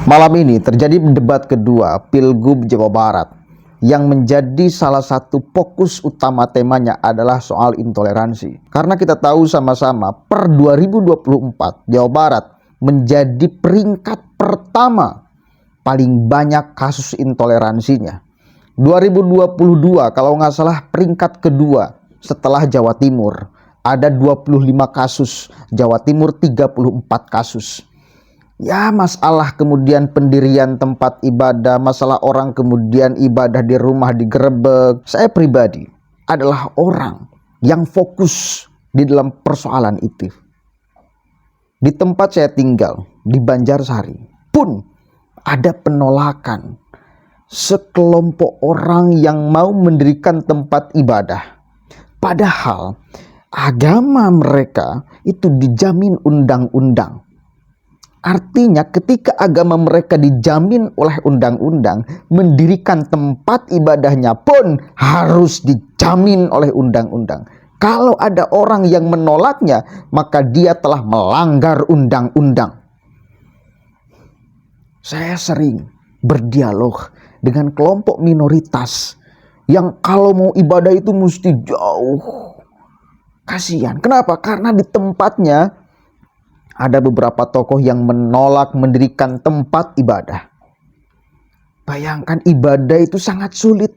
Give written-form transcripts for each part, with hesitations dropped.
Malam ini terjadi debat kedua Pilgub Jawa Barat yang menjadi salah satu fokus utama temanya adalah soal intoleransi. Karena kita tahu sama-sama per 2024 Jawa Barat menjadi peringkat pertama paling banyak kasus intoleransinya. 2022 kalau nggak salah peringkat kedua setelah Jawa Timur. Ada 25 kasus, Jawa Timur 34 kasus. Ya, masalah kemudian pendirian tempat ibadah, masalah orang kemudian ibadah di rumah digerebek. Saya pribadi adalah orang yang fokus di dalam persoalan itu. Di tempat saya tinggal, di Banjarsari, pun ada penolakan sekelompok orang yang mau mendirikan tempat ibadah. Padahal agama mereka itu dijamin undang-undang. Artinya ketika agama mereka dijamin oleh undang-undang, mendirikan tempat ibadahnya pun harus dijamin oleh undang-undang. Kalau ada orang yang menolaknya, maka dia telah melanggar undang-undang. Saya sering berdialog dengan kelompok minoritas yang kalau mau ibadah itu mesti jauh. Kasihan. Kenapa? Karena di tempatnya ada beberapa tokoh yang menolak mendirikan tempat ibadah. Bayangkan, ibadah itu sangat sulit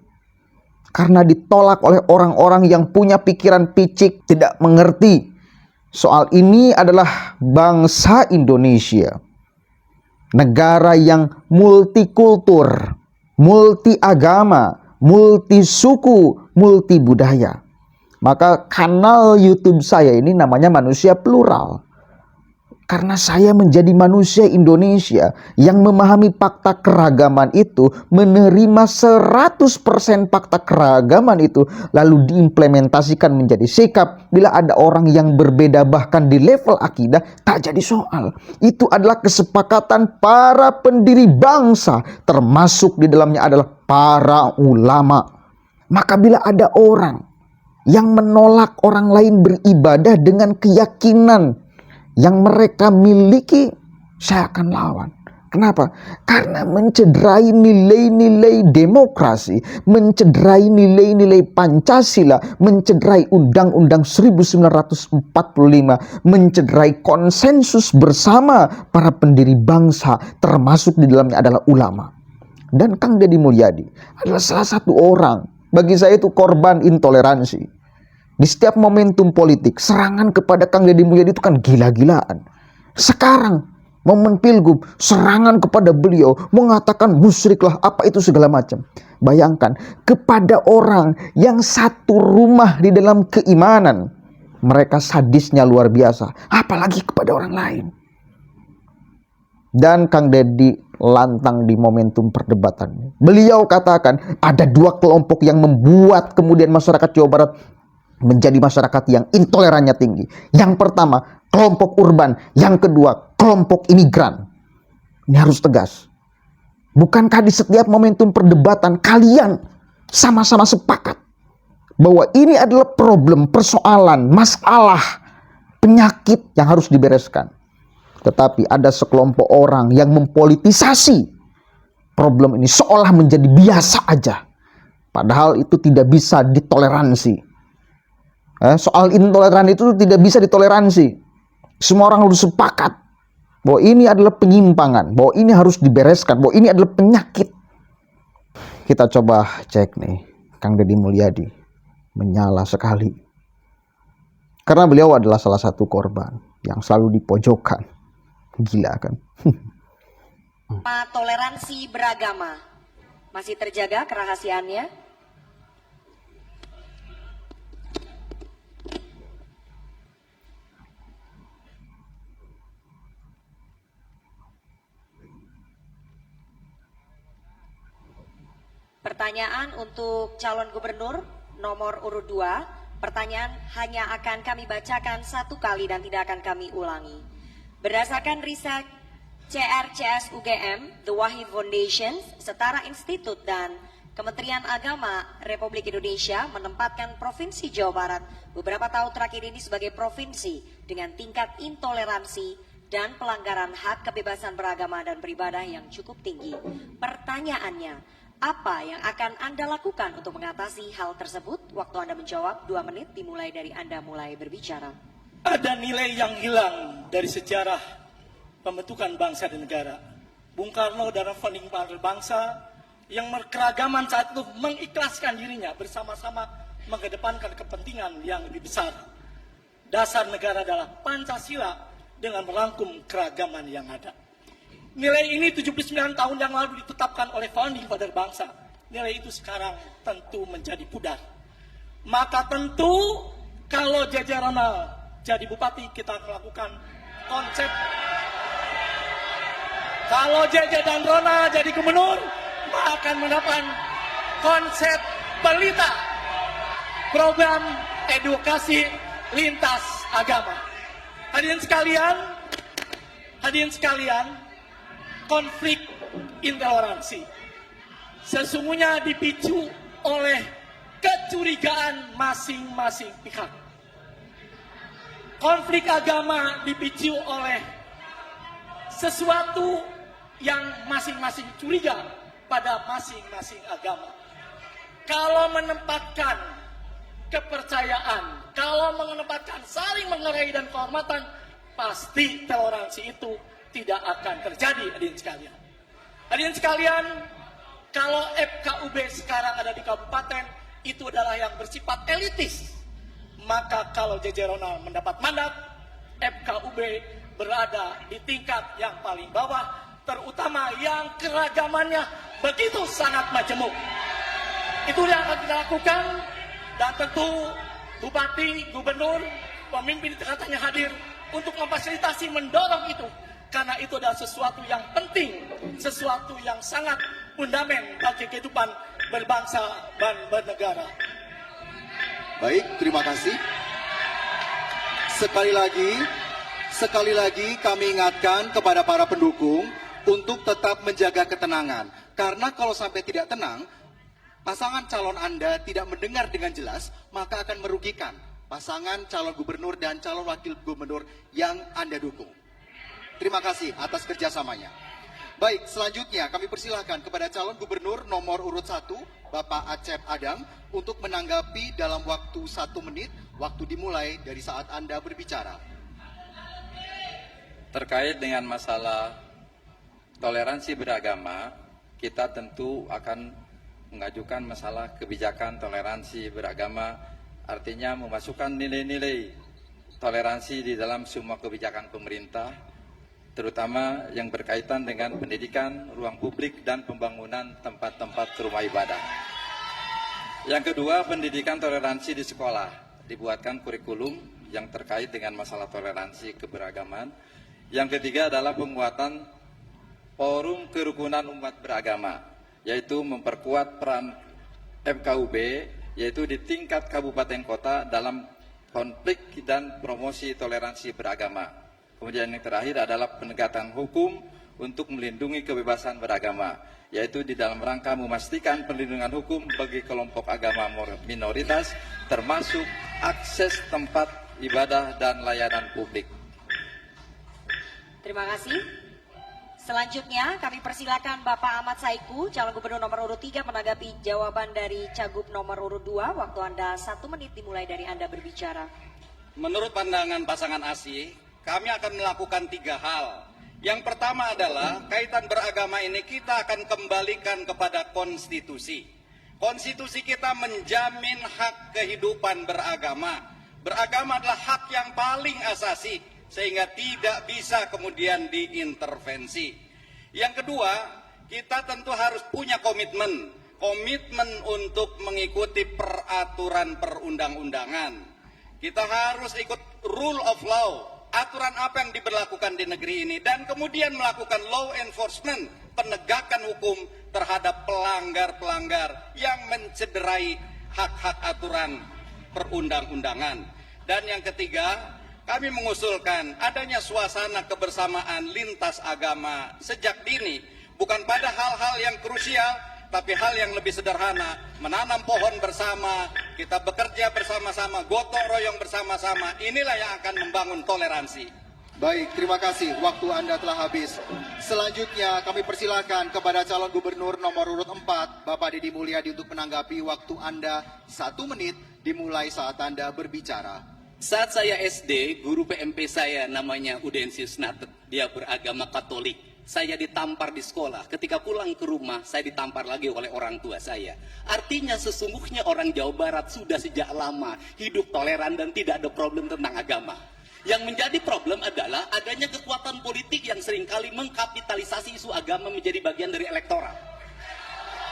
karena ditolak oleh orang-orang yang punya pikiran picik, tidak mengerti. Soal ini adalah bangsa Indonesia, negara yang multikultur, multi agama, multi suku, multi budaya. Maka kanal YouTube saya ini namanya Manusia Plural. Karena saya menjadi manusia Indonesia yang memahami fakta keragaman itu, menerima 100% fakta keragaman itu, lalu diimplementasikan menjadi sikap. Bila ada orang yang berbeda bahkan di level akidah, tak jadi soal. Itu adalah kesepakatan para pendiri bangsa, termasuk di dalamnya adalah para ulama. Maka bila ada orang yang menolak orang lain beribadah dengan keyakinan yang mereka miliki, saya akan lawan. Kenapa? Karena mencederai nilai-nilai demokrasi, mencederai nilai-nilai Pancasila, mencederai Undang-Undang 1945, mencederai konsensus bersama para pendiri bangsa, termasuk di dalamnya adalah ulama. Dan Kang Deddy Mulyadi adalah salah satu orang, bagi saya itu korban intoleransi. Di setiap momentum politik, serangan kepada Kang Deddy Mulyadi itu kan gila-gilaan. Sekarang, momen Pilgub, serangan kepada beliau, mengatakan musyriklah, apa itu segala macam. Bayangkan, kepada orang yang satu rumah di dalam keimanan, mereka sadisnya luar biasa. Apalagi kepada orang lain. Dan Kang Deddy lantang di momentum perdebatan. Beliau katakan, ada dua kelompok yang membuat kemudian masyarakat Jawa Barat menjadi masyarakat yang intolerannya tinggi. Yang pertama, kelompok urban. Yang kedua, kelompok imigran. Ini harus tegas. Bukankah di setiap momentum perdebatan kalian sama-sama sepakat bahwa ini adalah problem, persoalan, masalah, penyakit yang harus dibereskan. Tetapi ada sekelompok orang yang mempolitisasi problem ini seolah menjadi biasa aja. Padahal itu tidak bisa ditoleransi. Soal intoleran itu tidak bisa ditoleransi. Semua orang harus sepakat bahwa ini adalah penyimpangan, bahwa ini harus dibereskan, bahwa ini adalah penyakit. Kita coba cek nih, Kang Deddy Mulyadi menyala sekali. Karena beliau adalah salah satu korban yang selalu dipojokkan. Gila kan? Toleransi beragama masih terjaga kerahasiaannya. Pertanyaan untuk calon gubernur nomor urut 2. Pertanyaan hanya akan kami bacakan satu kali dan tidak akan kami ulangi. Berdasarkan riset CRCS UGM, The Wahid Foundation, Setara Institut dan Kementerian Agama Republik Indonesia menempatkan Provinsi Jawa Barat beberapa tahun terakhir ini sebagai provinsi dengan tingkat intoleransi dan pelanggaran hak kebebasan beragama dan beribadah yang cukup tinggi. Pertanyaannya, apa yang akan Anda lakukan untuk mengatasi hal tersebut? Waktu Anda menjawab 2 menit dimulai dari Anda mulai berbicara. Ada nilai yang hilang dari sejarah pembentukan bangsa dan negara. Bung Karno dalam founding father bangsa yang keragaman saat itu mengikhlaskan dirinya bersama-sama mengedepankan kepentingan yang lebih besar. Dasar negara adalah Pancasila dengan merangkum keragaman yang ada. Nilai ini 79 tahun yang lalu ditetapkan oleh founding father bangsa. Nilai itu sekarang tentu menjadi pudar. Maka tentu kalau JJ Ronald jadi bupati, kita melakukan konsep. Kalau JJ dan Rona jadi gubernur, akan mendapat konsep pelita program edukasi lintas agama. Hadirin sekalian, konflik intoleransi sesungguhnya dipicu oleh kecurigaan masing-masing pihak. Konflik agama dipicu oleh sesuatu yang masing-masing curiga pada masing-masing agama. Kalau menempatkan kepercayaan, kalau menempatkan saling menghargai dan kehormatan, pasti toleransi itu tidak akan terjadi, hadirin sekalian. Hadirin sekalian, kalau FKUB sekarang ada di kabupaten, itu adalah yang bersifat elitis. Maka kalau JJ Ronald mendapat mandat, FKUB berada di tingkat yang paling bawah, terutama yang keragamannya begitu sangat majemuk. Itu yang akan kita lakukan, dan tentu bupati, gubernur, pemimpin tingkatannya hadir untuk memfasilitasi, mendorong itu. Karena itu adalah sesuatu yang penting, sesuatu yang sangat fundamental bagi kehidupan berbangsa dan bernegara. Baik, terima kasih. Sekali lagi kami ingatkan kepada para pendukung untuk tetap menjaga ketenangan. Karena kalau sampai tidak tenang, pasangan calon Anda tidak mendengar dengan jelas, maka akan merugikan pasangan calon gubernur dan calon wakil gubernur yang Anda dukung. Terima kasih atas kerjasamanya. Baik, selanjutnya kami persilahkan kepada calon gubernur nomor urut 1, Bapak Acep Adang, untuk menanggapi dalam waktu 1 menit, waktu dimulai dari saat Anda berbicara. Terkait dengan masalah toleransi beragama, kita tentu akan mengajukan masalah kebijakan toleransi beragama, artinya memasukkan nilai-nilai toleransi di dalam semua kebijakan pemerintah, terutama yang berkaitan dengan pendidikan, ruang publik, dan pembangunan tempat-tempat rumah ibadah. Yang kedua, pendidikan toleransi di sekolah. Dibuatkan kurikulum yang terkait dengan masalah toleransi keberagaman. Yang ketiga adalah penguatan forum kerukunan umat beragama, yaitu memperkuat peran FKUB, yaitu di tingkat kabupaten kota dalam konflik dan promosi toleransi beragama. Kemudian yang terakhir adalah penegakan hukum untuk melindungi kebebasan beragama, yaitu di dalam rangka memastikan perlindungan hukum bagi kelompok agama minoritas, termasuk akses tempat ibadah dan layanan publik. Terima kasih. Selanjutnya kami persilakan Bapak Ahmad Saiku, calon gubernur nomor urut 3, menanggapi jawaban dari Cagup nomor urut 2. Waktu Anda 1 menit dimulai dari Anda berbicara. Menurut pandangan pasangan ASI, kami akan melakukan 3 hal. Yang pertama adalah kaitan beragama ini kita akan kembalikan kepada konstitusi. Konstitusi kita menjamin hak kehidupan beragama. Beragama adalah hak yang paling asasi, sehingga tidak bisa kemudian diintervensi. Yang kedua, kita tentu harus punya komitmen untuk mengikuti peraturan perundang-undangan. Kita harus ikut rule of law, aturan apa yang diberlakukan di negeri ini, dan kemudian melakukan law enforcement, penegakan hukum terhadap pelanggar-pelanggar yang mencederai hak-hak aturan perundang-undangan. Dan yang ketiga, kami mengusulkan adanya suasana kebersamaan lintas agama sejak dini, bukan pada hal-hal yang krusial, tapi hal yang lebih sederhana, menanam pohon bersama, kita bekerja bersama-sama, gotong royong bersama-sama, inilah yang akan membangun toleransi. Baik, terima kasih. Waktu Anda telah habis. Selanjutnya kami persilakan kepada calon gubernur nomor urut 4, Bapak Deddy Mulyadi untuk menanggapi. Waktu Anda 1 menit dimulai saat Anda berbicara. Saat saya SD, guru PMP saya namanya Udensius Natet. Dia beragama Katolik. Saya ditampar di sekolah. Ketika pulang ke rumah, saya ditampar lagi oleh orang tua saya. Artinya sesungguhnya orang Jawa Barat sudah sejak lama hidup toleran dan tidak ada problem tentang agama. Yang menjadi problem adalah adanya kekuatan politik yang seringkali mengkapitalisasi isu agama menjadi bagian dari elektoral.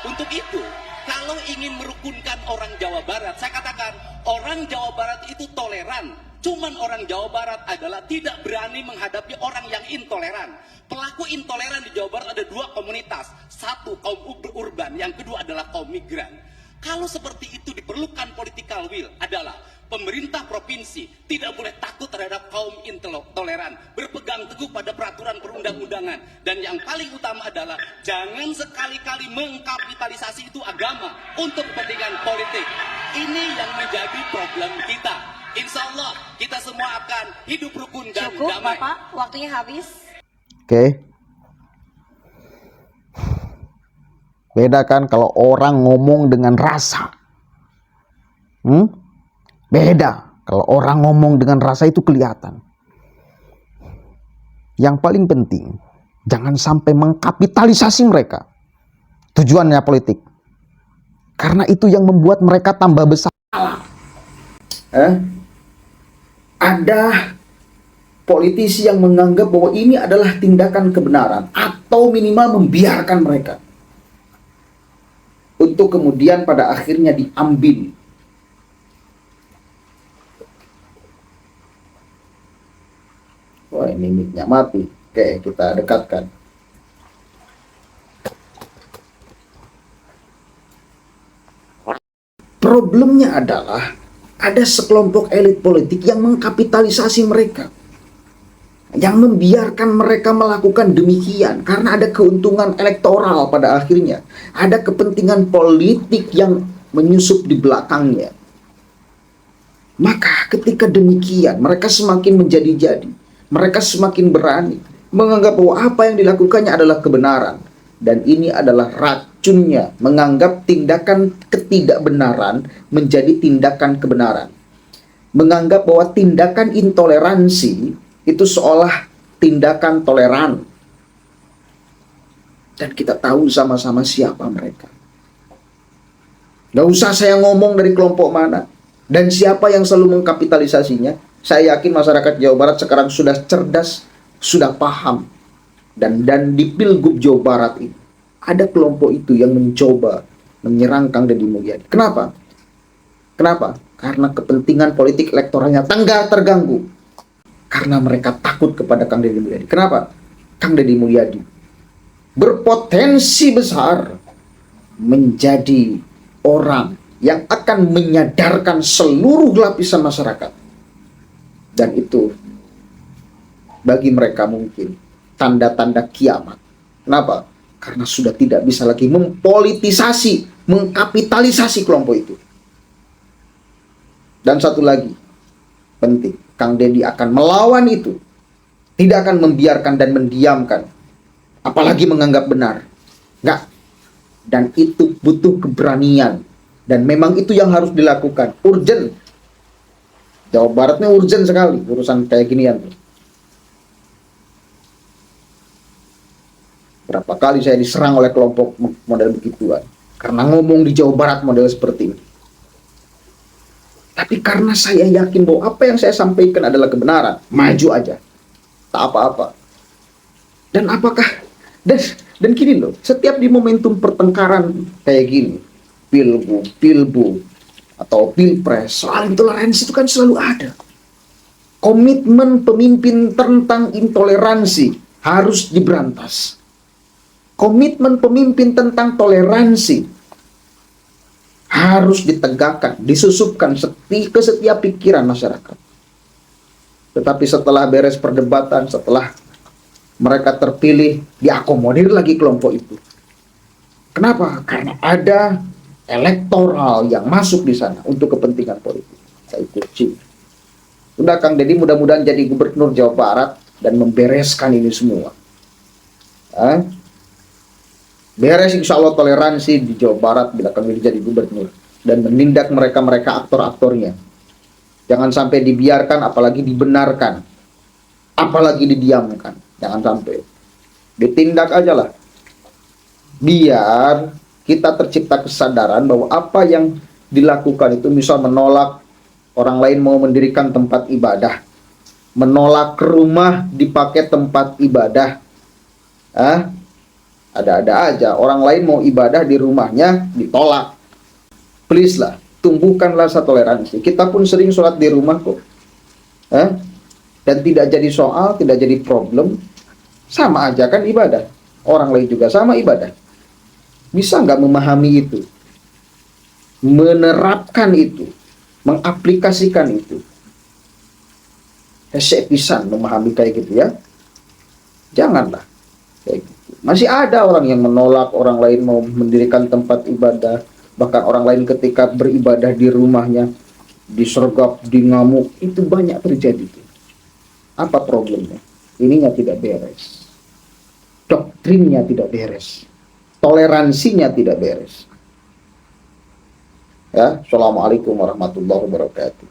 Untuk itu, kalau ingin merukunkan orang Jawa Barat, saya katakan orang Jawa Barat itu toleran. Cuman orang Jawa Barat adalah tidak berani menghadapi orang yang intoleran. Pelaku intoleran di Jawa Barat ada 2 komunitas. Satu kaum urban, yang kedua adalah kaum migran. Kalau seperti itu diperlukan political will adalah pemerintah provinsi tidak boleh takut terhadap kaum intoleran, berpegang teguh pada peraturan perundang-undangan, dan yang paling utama adalah jangan sekali-kali mengkapitalisasi itu agama untuk kepentingan politik. Ini yang menjadi problem kita. Insya Allah kita semua akan hidup rukun dan Cukup, damai. Bapak. Waktunya habis. Oke. Beda kan kalau orang ngomong dengan rasa. Beda. Kalau orang ngomong dengan rasa itu kelihatan. Yang paling penting, jangan sampai mengkapitalisasi mereka. Tujuannya politik. Karena itu yang membuat mereka tambah besar. Ada politisi yang menganggap bahwa ini adalah tindakan kebenaran atau minimal membiarkan mereka untuk kemudian pada akhirnya diambil. Wah, ini mic-nya mati. Oke, kita dekatkan. Problemnya adalah ada sekelompok elit politik yang mengkapitalisasi mereka, yang membiarkan mereka melakukan demikian karena ada keuntungan elektoral pada akhirnya, ada kepentingan politik yang menyusup di belakangnya. Maka ketika demikian mereka semakin menjadi-jadi, mereka semakin berani menganggap bahwa apa yang dilakukannya adalah kebenaran, dan ini adalah racunnya, menganggap tindakan ketidakbenaran menjadi tindakan kebenaran, menganggap bahwa tindakan intoleransi itu seolah tindakan toleran. Dan kita tahu sama-sama siapa mereka. Gak usah saya ngomong dari kelompok mana dan siapa yang selalu mengkapitalisasinya. Saya yakin masyarakat Jawa Barat sekarang sudah cerdas, sudah paham. Dan di Pilgub Jawa Barat ini ada kelompok itu yang mencoba menyerang Kang Deddy Mulyadi. Kenapa? Karena kepentingan politik elektoralnya terganggu. Karena mereka takut kepada Kang Deddy Mulyadi. Kenapa? Kang Deddy Mulyadi berpotensi besar menjadi orang yang akan menyadarkan seluruh lapisan masyarakat. Dan itu bagi mereka mungkin tanda-tanda kiamat. Kenapa? Karena sudah tidak bisa lagi mempolitisasi, mengkapitalisasi kelompok itu. Dan satu lagi penting, Kang Deddy akan melawan itu. Tidak akan membiarkan dan mendiamkan, apalagi menganggap benar. Enggak. Dan itu butuh keberanian. Dan memang itu yang harus dilakukan. Urgent. Jawa Baratnya urgent sekali urusan kayak ginian. Berapa kali saya diserang oleh kelompok model begituan karena ngomong di Jawa Barat model seperti ini. Tapi karena saya yakin bahwa apa yang saya sampaikan adalah kebenaran, maju aja, tak apa-apa. Dan apakah dan gini loh, setiap di momentum pertengkaran kayak gini, pilbu atau pilpres, soal intoleransi itu kan selalu ada. Komitmen pemimpin tentang intoleransi harus diberantas. Komitmen pemimpin tentang toleransi harus ditegakkan, disusupkan ke setiap pikiran masyarakat. Tetapi setelah beres perdebatan, setelah mereka terpilih, diakomodir lagi kelompok itu. Kenapa? Karena ada elektoral yang masuk di sana untuk kepentingan politik. Saya kunci. Sudah Kang Deddy mudah-mudahan jadi gubernur Jawa Barat, dan membereskan ini semua. Beres insya Allah toleransi di Jawa Barat bila kami jadi gubernur, dan menindak mereka-mereka aktor-aktornya. Jangan sampai dibiarkan, apalagi dibenarkan, apalagi didiamkan. Jangan sampai, ditindak aja lah. Biar kita tercipta kesadaran bahwa apa yang dilakukan itu, misal menolak orang lain mau mendirikan tempat ibadah, menolak rumah dipakai tempat ibadah, ada-ada aja orang lain mau ibadah di rumahnya ditolak. Please lah, tumbuhkanlah rasa toleransi. Kita pun sering sholat di rumah kok, dan tidak jadi soal, tidak jadi problem. Sama aja kan ibadah. Orang lain juga sama ibadah. Bisa nggak memahami itu, menerapkan itu, mengaplikasikan itu? Hesek pisan memahami kayak gitu ya. Janganlah kayak gitu. Masih ada orang yang menolak orang lain mau mendirikan tempat ibadah. Bahkan orang lain ketika beribadah di rumahnya disergap, di ngamuk. Itu banyak terjadi. Apa problemnya? Ininya tidak beres. Doktrinnya tidak beres. Toleransinya tidak beres. Ya, Assalamualaikum warahmatullahi wabarakatuh.